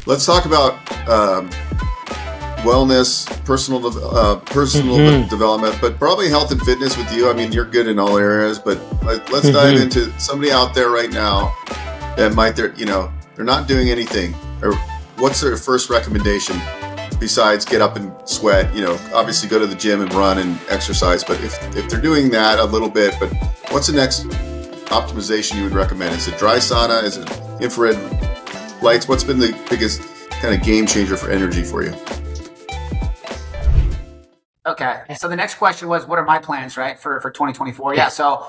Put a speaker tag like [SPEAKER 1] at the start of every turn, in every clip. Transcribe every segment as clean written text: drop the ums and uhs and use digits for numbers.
[SPEAKER 1] Let's talk about wellness, personal development, but probably health and fitness with you. I mean, you're good in all areas, but let's dive into somebody out there right now that they're not doing anything. Or what's their first recommendation besides get up and sweat? Obviously go to the gym and run and exercise, but if they're doing that a little bit, but what's the next optimization you would recommend? Is it dry sauna? Is it infrared lights? What's been the biggest kind of game changer for energy for you?
[SPEAKER 2] Okay. So the next question was, what are my plans, right, for 2024? Yeah. So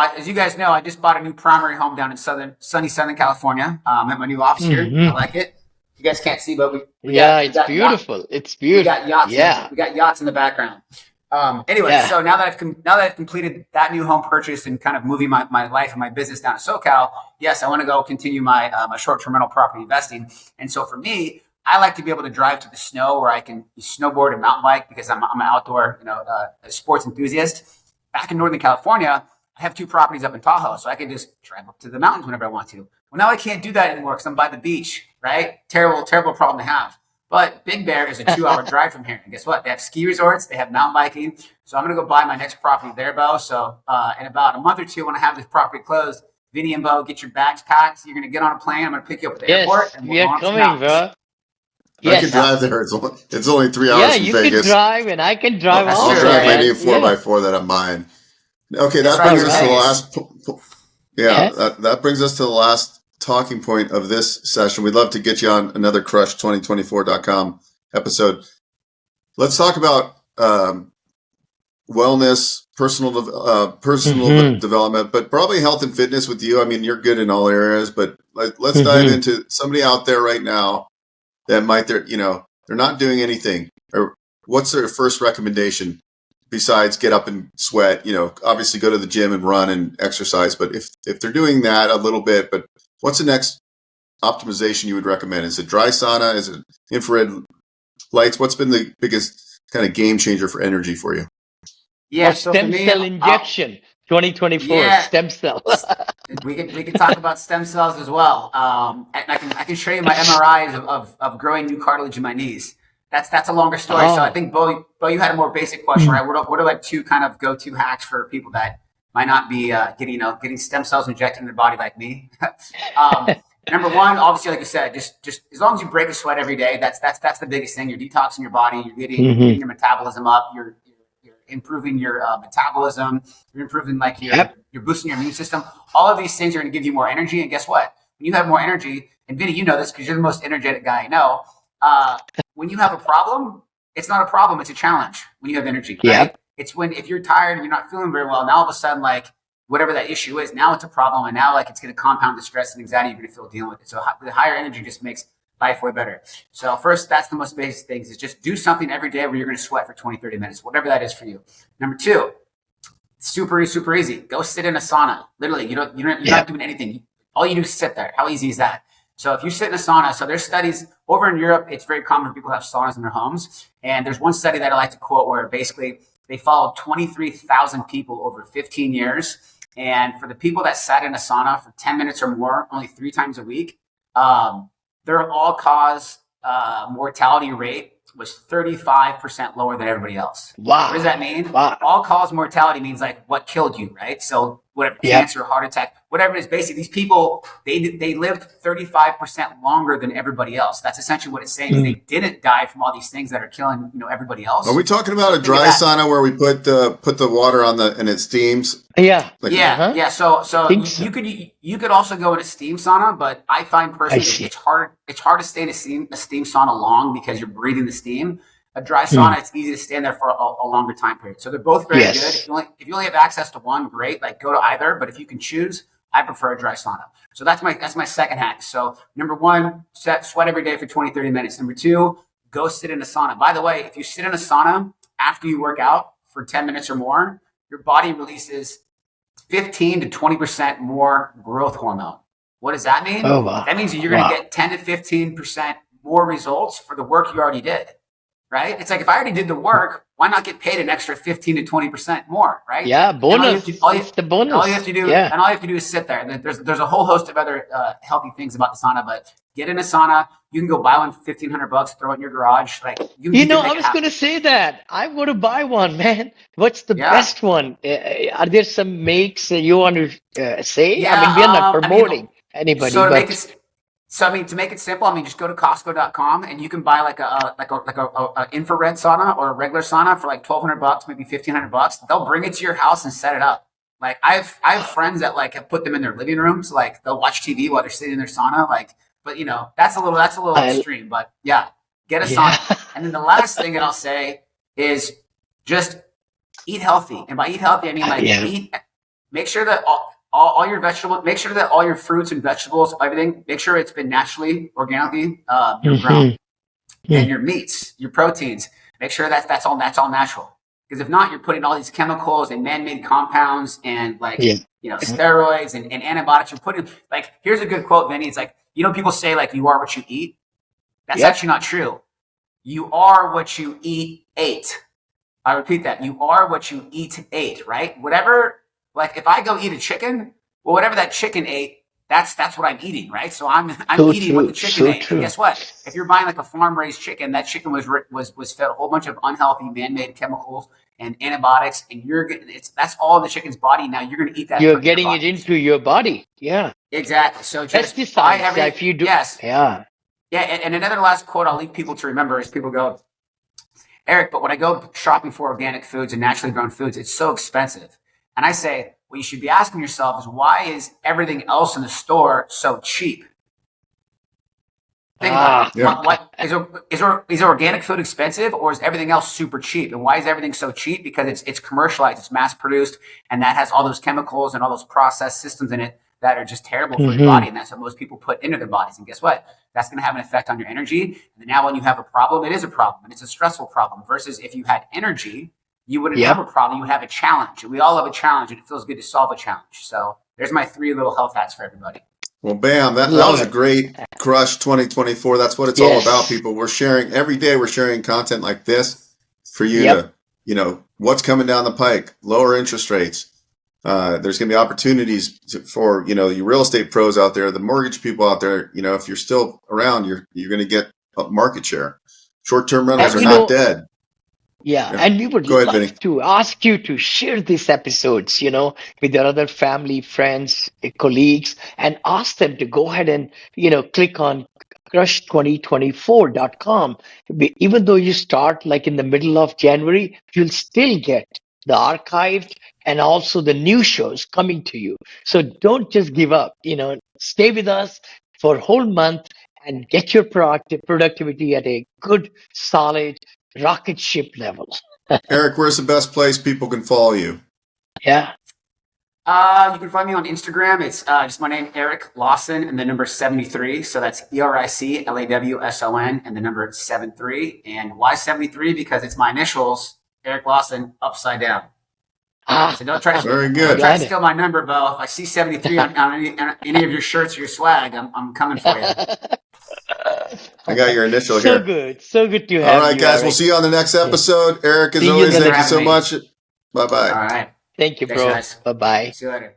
[SPEAKER 2] as you guys know, I just bought a new primary home down in sunny Southern California. I'm at my new office here. I like it. You guys can't see, but we got
[SPEAKER 3] beautiful. It's beautiful.
[SPEAKER 2] We got yachts. We got yachts in the background. So now that I've completed that new home purchase and kind of moving my life and my business down to SoCal, yes, I want to go continue my short-term rental property investing. And so for me, I like to be able to drive to the snow where I can snowboard and mountain bike because I'm an outdoor, sports enthusiast. Back in Northern California, I have 2 properties up in Tahoe, so I can just drive up to the mountains whenever I want to. Well, now I can't do that anymore because I'm by the beach, right? Terrible problem to have. But Big Bear is a 2-hour drive from here. And guess what? They have ski resorts. They have mountain biking. So I'm going to go buy my next property there, Bo. So in about a month or two, when I have this property closed, Vinney and Bo, get your bags packed. You're going to get on a plane. I'm going to pick you up at the airport. And
[SPEAKER 3] we are coming, bro.
[SPEAKER 1] I can drive there. It's only 3 hours from Vegas.
[SPEAKER 3] Yeah, you can drive and I can drive.
[SPEAKER 1] I'll drive my new 4x4 that I'm buying. Okay, that brings us to the last. That brings us to the last talking point of this session. We'd love to get you on another crush2024.com episode. Let's talk about wellness, personal development, but probably health and fitness with you. I mean, you're good in all areas, but let's dive into somebody out there right now that they're not doing anything. Or what's their first recommendation besides get up and sweat? Obviously go to the gym and run and exercise, but if they're doing that a little bit, but what's the next optimization you would recommend? Is it dry sauna? Is it infrared lights? What's been the biggest kind of game changer for energy for you?
[SPEAKER 2] Yeah,
[SPEAKER 3] stem cell injection, 2024 stem cell.
[SPEAKER 2] we can talk about stem cells as well. And I can show you my MRIs of growing new cartilage in my knees. That's a longer story. So I think Bo, you had a more basic question, right? What are like 2 kind of go-to hacks for people that might not be getting stem cells injected in their body like me? Number 1, obviously, like you said, just as long as you break a sweat every day, that's the biggest thing. You're detoxing your body. You're getting your metabolism up. You're improving your metabolism. You're improving you're boosting your immune system. All of these things are going to give you more energy. And guess what? When you have more energy, and Vinney, you know this because you're the most energetic guy I know. When you have a problem, it's not a problem. It's a challenge when you have energy. Right? It's if you're tired and you're not feeling very well, now all of a sudden, whatever that issue is, now it's a problem. And now it's going to compound the stress and anxiety you're going to feel dealing with it. So the higher energy just makes life way better. So first, that's the most basic things is just do something every day where you're going to sweat for 20, 30 minutes, whatever that is for you. Number 2, super easy. Go sit in a sauna. Literally, you're not doing anything. All you do is sit there. How easy is that? So if you sit in a sauna, so there's studies over in Europe, it's very common for people to have saunas in their homes. And there's one study that I like to quote where basically they followed 23,000 people over 15 years. And for the people that sat in a sauna for 10 minutes or more, only 3 times a week, their all-cause mortality rate was 35% lower than everybody else.
[SPEAKER 3] Wow.
[SPEAKER 2] What does that mean?
[SPEAKER 3] Wow.
[SPEAKER 2] All-cause mortality means what killed you, right? So whatever, cancer, heart attack, whatever it is, basically these people, they lived 35% longer than everybody else. That's essentially what it's saying. They didn't die from all these things that are killing everybody else.
[SPEAKER 1] Are we talking about a dry sauna where we put the water on and it steams?
[SPEAKER 3] Yeah.
[SPEAKER 2] So you could also go in a steam sauna, but I find personally it's hard to stay in a steam sauna long because you're breathing the steam. A dry sauna, it's easy to stand there for a longer time period. So they're both very good. If you only have access to one, great. Go to either. But if you can choose, I prefer a dry sauna. So that's my second hack. So number 1, sweat every day for 20, 30 minutes. Number 2, go sit in a sauna. By the way, if you sit in a sauna after you work out for 10 minutes or more, your body releases 15 to 20% more growth hormone. What does that mean?
[SPEAKER 3] Oh, wow.
[SPEAKER 2] That means you're going to get 10 to 15% more results for the work you already did. right? It's like if I already did the work, why not get paid an extra 15 to 20% more, right?
[SPEAKER 3] Yeah,
[SPEAKER 2] And all you have
[SPEAKER 3] bonus.
[SPEAKER 2] to, all you,
[SPEAKER 3] It's the
[SPEAKER 2] all you have
[SPEAKER 3] bonus.
[SPEAKER 2] to do,
[SPEAKER 3] Yeah.
[SPEAKER 2] and all you have to do is sit there. And there's a whole host of other healthy things about the sauna, but get in a sauna. You can go buy one for $1,500, throw it in your garage. Like you can
[SPEAKER 3] I
[SPEAKER 2] make it
[SPEAKER 3] was going
[SPEAKER 2] happen.
[SPEAKER 3] to say that. I want to buy one, man. What's the
[SPEAKER 2] Yeah.
[SPEAKER 3] best one? Are there some makes that you want to say? I mean, we are not
[SPEAKER 2] Yeah.
[SPEAKER 3] promoting anybody,
[SPEAKER 2] So to make
[SPEAKER 3] but
[SPEAKER 2] it, to make it simple, just go to Costco.com and you can buy like a infrared sauna or a regular sauna for like $1,200, maybe $1,500. They'll bring it to your house and set it up. Like I have friends that like have put them in their living rooms. Like they'll watch TV while they're sitting in their sauna. Like, but that's a little extreme. But yeah, get a
[SPEAKER 3] yeah.
[SPEAKER 2] sauna. And then the last thing that I'll say is just eat healthy. And by eat healthy, I mean like eat. Make sure that all your vegetables, make sure that all your fruits and vegetables, everything, make sure it's been naturally, organically grown. And your meats, your proteins, make sure that's all natural. Because if not, you're putting all these chemicals and man-made compounds and steroids and antibiotics. You're putting like, here's a good quote, Vinney. It's like, people say like you are what you eat. That's actually not true. You are what you ate. I repeat that. You are what you ate, right? Whatever. Like if I go eat a chicken, well, whatever that chicken ate, that's what I'm eating, right? So I'm eating what the chicken ate. And guess what? If you're buying like a farm raised chicken, that chicken was fed a whole bunch of unhealthy man-made chemicals and antibiotics, and that's all in the chicken's body. Now you're going to eat that.
[SPEAKER 3] You're getting it into your body. Yeah,
[SPEAKER 2] exactly. So just
[SPEAKER 3] buy everything. If you do, yeah.
[SPEAKER 2] And another last quote I'll leave people to remember is people go, Eric, but when I go shopping for organic foods and naturally grown foods, it's so expensive. And I say, what you should be asking yourself is, why is everything else in the store so cheap? Think about it.
[SPEAKER 1] Yeah.
[SPEAKER 2] What is organic food expensive, or is everything else super cheap? And why is everything so cheap? Because it's commercialized, it's mass produced, and that has all those chemicals and all those processed systems in it that are just terrible for your body. And that's what most people put into their bodies. And guess what? That's going to have an effect on your energy. And now when you have a problem, it is a problem, and it's a stressful problem. Versus if you had energy, you wouldn't have a problem. You would have a challenge. We all have a challenge, and it feels good to solve a challenge. So there's my 3 little health hacks for everybody.
[SPEAKER 1] Well, bam, that was a great Crush 2024. That's what it's all about, people. We're sharing every day. We're sharing content like this for you to, what's coming down the pike, lower interest rates. There's going to be opportunities for, your real estate pros out there, the mortgage people out there. If you're still around, you're going to get a market share. Short-term rentals are not dead.
[SPEAKER 3] Yeah, and we would love to ask you to share these episodes, with your other family, friends, colleagues, and ask them to go ahead and, click on crush2024.com. Even though you start like in the middle of January, you'll still get the archived and also the new shows coming to you. So don't just give up, stay with us for a whole month and get your productivity at a good, solid, rocket ship level.
[SPEAKER 1] Eric, where's the best place people can follow you?
[SPEAKER 3] Yeah.
[SPEAKER 2] You can find me on Instagram. It's just my name, Eric Lawson, and the number 73. So that's EricLawson and the number 73. And why 73? Because it's my initials, Eric Lawson, upside down. So don't try to steal my number, Bo. If I see 73 on any of your shirts or your swag, I'm coming for you.
[SPEAKER 1] I got your initial here.
[SPEAKER 3] So good to have you.
[SPEAKER 1] All right, guys. We'll see you on the next episode. Eric, as always, thank you so much. Bye-bye.
[SPEAKER 2] All right.
[SPEAKER 3] Thank you, bro.
[SPEAKER 2] Thanks,
[SPEAKER 3] bye-bye.
[SPEAKER 2] See you later.